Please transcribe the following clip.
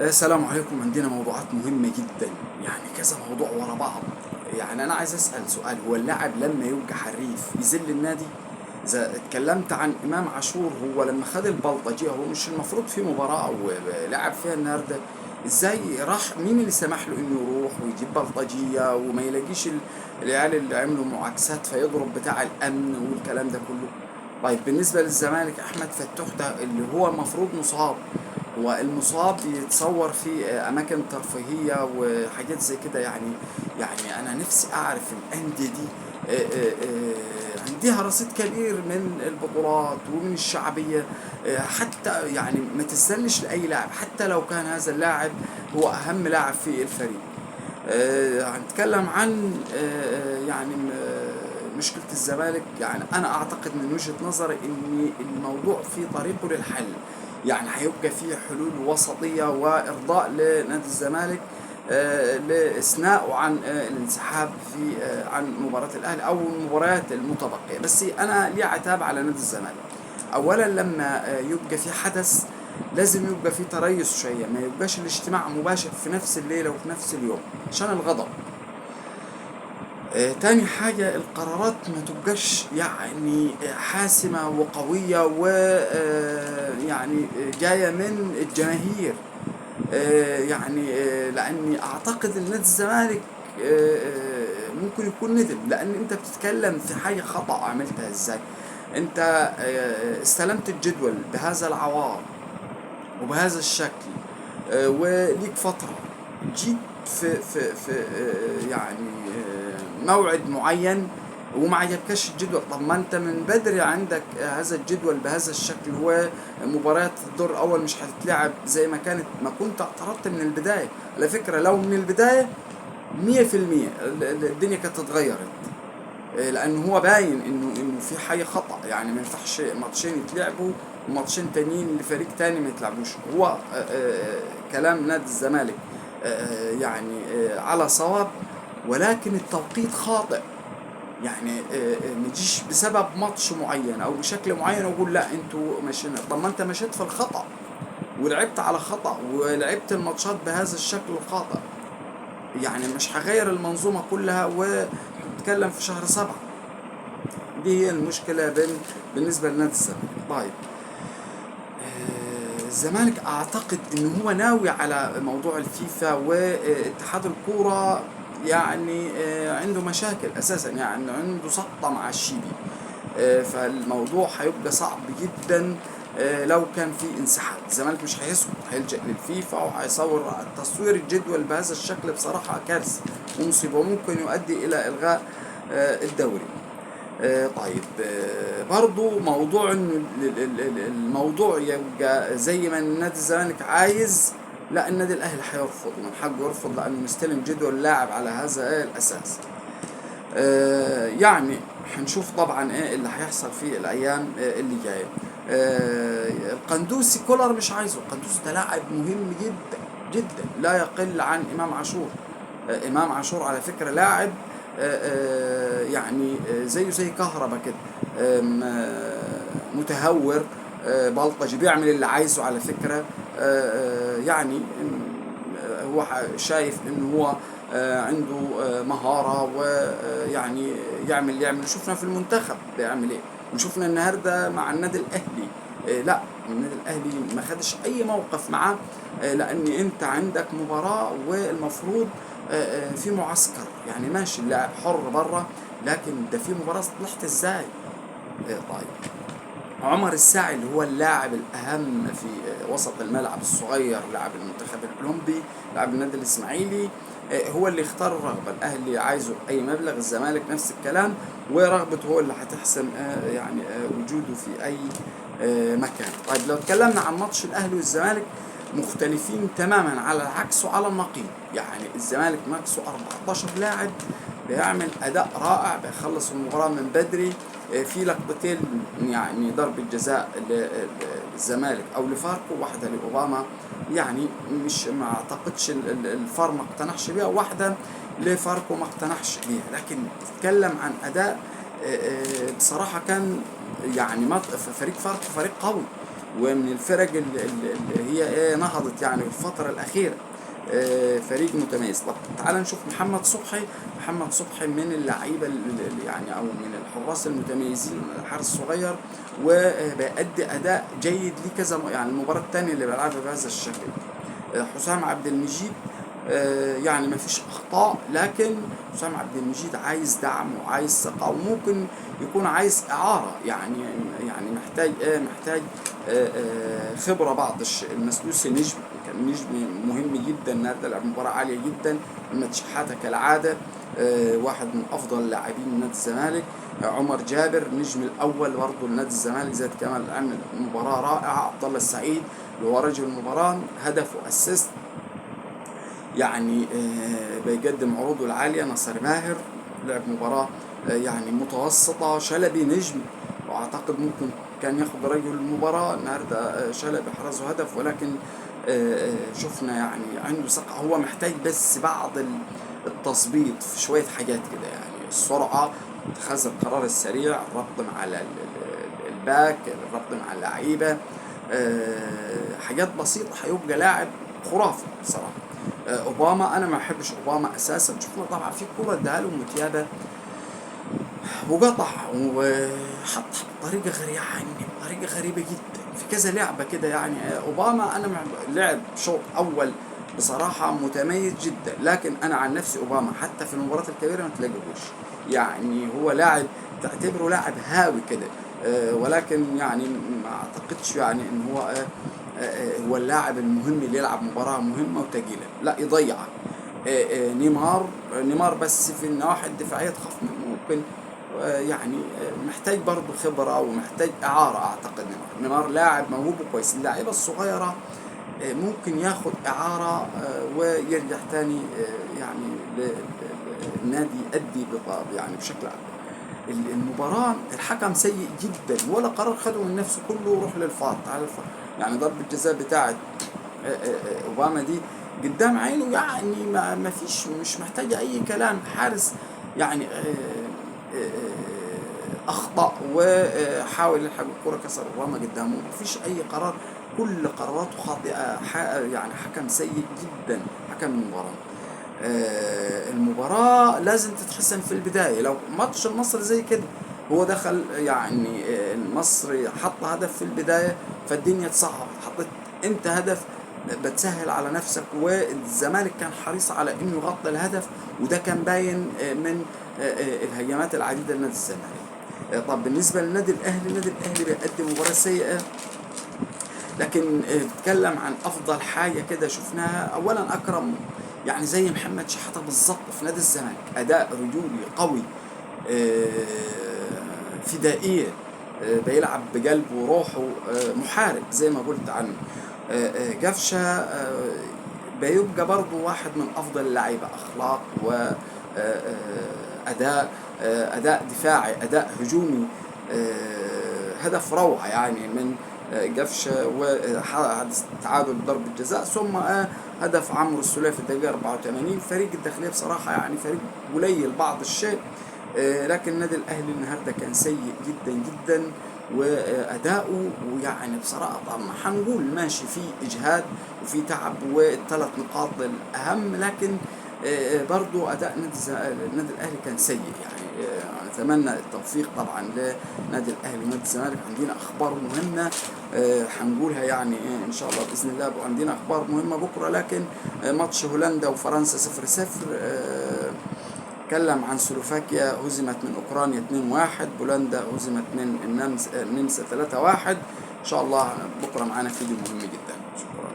السلام عليكم. عندنا موضوعات مهمة جدا، يعني كذا موضوع ورا بعض. يعني أنا عايز أسأل سؤال: هو اللاعب لما يبقى حريف يذل النادي؟ إذا اتكلمت عن إمام عاشور، هو لما خد البلطجية، هو مش المفروض في مباراة أو لعب فيها النهاردة؟ إزاي راح؟ مين اللي سمح له إنه يروح ويجيب بلطجية وما يلاقيش العيال اللي عملوا معاكسات فيضرب بتاع الأمن والكلام ده كله؟ طيب بالنسبة للزمالك، أحمد فتوح ده اللي هو المفروض مصاب، هو المصاب يتصور في أماكن ترفيهية وحاجات زي كده. يعني أنا نفسي أعرف الأندية دي عندها رصيد كبير من البطولات ومن الشعبية، حتى يعني ما تستنش لأي لاعب حتى لو كان هذا اللاعب هو أهم لاعب في الفريق. هنتكلم عن مشكلة الزمالك. يعني أنا أعتقد من وجهة نظري إن الموضوع في طريقه للحل، يعني هيبقى فيه حلول وسطية وإرضاء لنادي الزمالك لإثناءه عن الانسحاب في عن مباراة الأهلي أو المباريات المتبقية. بس أنا لي عتاب على نادي الزمالك. أولا لما يبقى في حدث لازم يبقى في تريث شوية، ما يبقاش الاجتماع مباشر في نفس الليلة وفي نفس اليوم عشان الغضب. تاني حاجة، القرارات ما تبقاش يعني حاسمة وقوية ويعني جاية من الجماهير. لأني أعتقد إن نادي الزمالك ممكن يكون ندم، لأن أنت بتتكلم في حاجة خطأ عملتها إزاي. أنت استلمت الجدول بهذا العوار وبهذا الشكل، وليك فترة جيت في موعد معين وما عجبكش الجدول. طب ما انت من بدري عندك هذا الجدول بهذا الشكل، ومباريات الدور الاول مش هتتلعب زي ما كانت، ما كنت اعترضت من البداية. على فكرة لو من البداية 100% الدنيا كانت اتغيرت، لان هو باين انه في حاجه خطا. يعني ما ينفعش ماتشين يتلعبوا وماتشين تانيين لفريق تاني ما يتلعبوش. هو كلام نادي الزمالك على صواب، ولكن التوقيت خاطئ. يعني ما تجيش بسبب ماتش معين او بشكل معين واقول لا انتوا ماشيين. طب ما انت مشيت في الخطا ولعبت على خطا ولعبت الماتشات بهذا الشكل الخاطئ. يعني مش هغير المنظومه كلها ونتكلم في شهر 7. دي هي المشكلة بالنسبة لنادي الزمالك. طيب الزمالك أعتقد إن هو ناوي على موضوع الفيفا واتحاد الكورة. يعني عنده مشاكل أساسا، يعني عنده سقطة مع الشيبي. فالموضوع هيبقى صعب جدا. لو كان في انسحاب الزمالك مش هيسكت، هيلجأ للفيفا وهيصور تصوير الجدول بهذا الشكل. بصراحة كارثة ومصيبة وممكن يؤدي إلى إلغاء الدوري. طيب برضو موضوع انه الموضوع يبقى زي ما النادي الزمالك عايز، لا النادي الاهلي هيرفض، ومن حقه يرفض لانه مستلم جدول اللاعب على هذا الاساس. يعني هنشوف طبعا ايه اللي هيحصل في الايام اللي جايه. القندوسي كولر مش عايزه. القندوسي ده لاعب مهم جدا جدا، لا يقل عن امام عاشور. امام عاشور على فكره لاعب زيه زي كهربا كده، متهور، بلطجي، بيعمل اللي عايزه على فكره. هو شايف انه هو عنده مهارة، ويعني يعمل. شفنا في المنتخب بيعمل ايه، وشفنا النهاردة مع النادي الاهلي. لا النادي الاهلي ما خدش اي موقف معاه، لان انت عندك مباراة والمفروض في معسكر. يعني ماشي اللاعب حر بره، لكن ده في مباراة طلعت ازاي؟ طيب عمر الساعي اللي هو اللاعب الأهم في وسط الملعب الصغير، لاعب المنتخب الأولمبي، لاعب النادي الإسماعيلي، هو اللي اختار الرغبة. الأهلي عايزه بأي مبلغ، الزمالك نفس الكلام، ورغبته هو اللي هتحسم وجوده في أي مكان. طيب لو اتكلمنا عن ماتش الأهلي والزمالك، مختلفين تماما على العكس وعلى النقيض. يعني الزمالك ناقصه 14 لاعب بيعمل أداء رائع، بيخلص المباراة من بدري. في لقطتين، يعني ضربة جزاء للزمالك او لفاركو، واحدة لأوباما. يعني مش ما اعتقدش الفار ما اقتنعش بيها، واحدة لفاركو ما اقتنعش بيها. لكن تتكلم عن اداء بصراحة كان يعني فريق فاركو فريق قوي. ومن الفرق اللي هي نهضت يعني في الفترة الأخيرة. فريق متميز. طب تعال نشوف محمد صبحي. محمد صبحي من اللعيبة يعني أو من الحراس المتميزين، الحارس الصغير، وبيأدي أداء جيد ليه كذا يعني المباراة التانية اللي بيلعبها بهذا الشكل. حسام عبد المجيد يعني ما فيش اخطاء، لكن حسام عبد المجيد عايز دعم وعايز ثقه، وممكن يكون عايز اعاره، يعني محتاج محتاج خبره. بعض المسلوسي نجم، كان نجم مهم جدا النهارده، لعب مباراه عاليه جدا. محمد شحاته كالعاده واحد من افضل لاعبين نادي الزمالك. عمر جابر نجم الاول برضه لنادي الزمالك، زاد كمال عمل مباراه رائعه. عبد الله السعيد اللي هو رجل المباراه، هدف واسيست، يعني بيقدم عروضه العالية. نصر ماهر لعب مباراة يعني متوسطة. شلبي نجم، واعتقد ممكن كان ياخد رجل المباراة النهارده. شلبي حرزه هدف، ولكن شفنا يعني عنده ثقة. هو محتاج بس بعض التظبيط في شوية حاجات كده، يعني السرعة، اتخاذ القرار السريع، الربط مع الباك، الربط مع اللعيبة، حاجات بسيطة. هيبقى لاعب خرافي بصراحة. اوباما انا ما بحبش اوباما اساسا. شفنا طبعا في كوره اداها له متيابه وقطع وحط بطريقه غريبه، يعني بطريقه غريبه جدا في كذا لعبه كده. يعني اوباما انا لعب شوط اول بصراحه متميز جدا، لكن انا عن نفسي اوباما حتى في المباريات الكبيره ما تلاقيهوش. يعني هو لاعب تعتبره لاعب هاوي كده، ولكن يعني ما اعتقدش يعني ان هو هو اللاعب المهم اللي يلعب مباراة مهمة وتقيلة، لا يضيعها. نيمار بس في النواحي الدفاعية تخاف منه ممكن. يعني محتاج برضه خبرة ومحتاج إعارة. أعتقد نيمار لاعب موهوب كويس. اللاعيبة الصغيرة ممكن ياخد إعارة ويرجع تاني يعني للنادي يأدي يعني بشكل أكبر. المباراة الحكم سيء جدا، ولا قرار خده من نفسه، كله روح للفار، تعال الفار. يعني ضربة الجزاء بتاعت اوباما دي قدام عينه، يعني ما فيش، مش محتاجة اي كلام. حارس يعني اخطأ وحاول يلحق الكرة، كسر اوباما قدامه. ما فيش اي قرار، كل قراراته خاطئة. يعني حكم سيء جدا، حكم المباراة. المباراة لازم تتحسن في البداية. لو ماتش المصري زي كده، هو دخل يعني المصري حط هدف في البداية، فالدنيا اتصعبت. حطيت انت هدف بتسهل على نفسك، والزمالك كان حريص على انه يغطي الهدف، وده كان باين من الهجمات العديدة لنادي الزمالك. طب بالنسبة للنادي الاهلي، النادي الاهلي بيقدم مباراة سيئة، لكن بتكلم عن افضل حاجة كده شفناها. اولا اكرم، يعني زي محمد شحاته بالظبط في نادي الزمالك، اداء رجولي قوي، فدائيه، بيلعب بقلب وروحه، محارب زي ما قلت عنه. قفشه بيبقى برضه واحد من افضل اللعيبه، اخلاق واداء، اداء دفاعي، اداء هجومي، هدف روعه يعني من قفشه، وتعادل ضربة جزاء، ثم هدف عمرو السولية في الدقيقة 84. فريق الداخلية بصراحة يعني فريق قليل بعض الشيء، لكن النادي الأهلي النهاردة كان سيء جدا جدا وأداؤه. ويعني بصراحة طبعا هنقول ماشي في إجهاد وفي تعب، والثلاث نقاط الأهم، لكن برضو أداء النادي الأهلي كان سيء. يعني نتمنى التوفيق طبعا لنادي الأهلي ونادي الزمالك. عندنا أخبار مهمة هنقولها يعني إن شاء الله بإذن الله. عندنا أخبار مهمة بكرة، لكن ماتش هولندا وفرنسا 0-0. تكلم عن سلوفاكيا هزمت من أوكرانيا 2-1. بولندا هزمت من النمسا 3-1. إن شاء الله بكرة معانا فيديو مهم جدا. شكرا.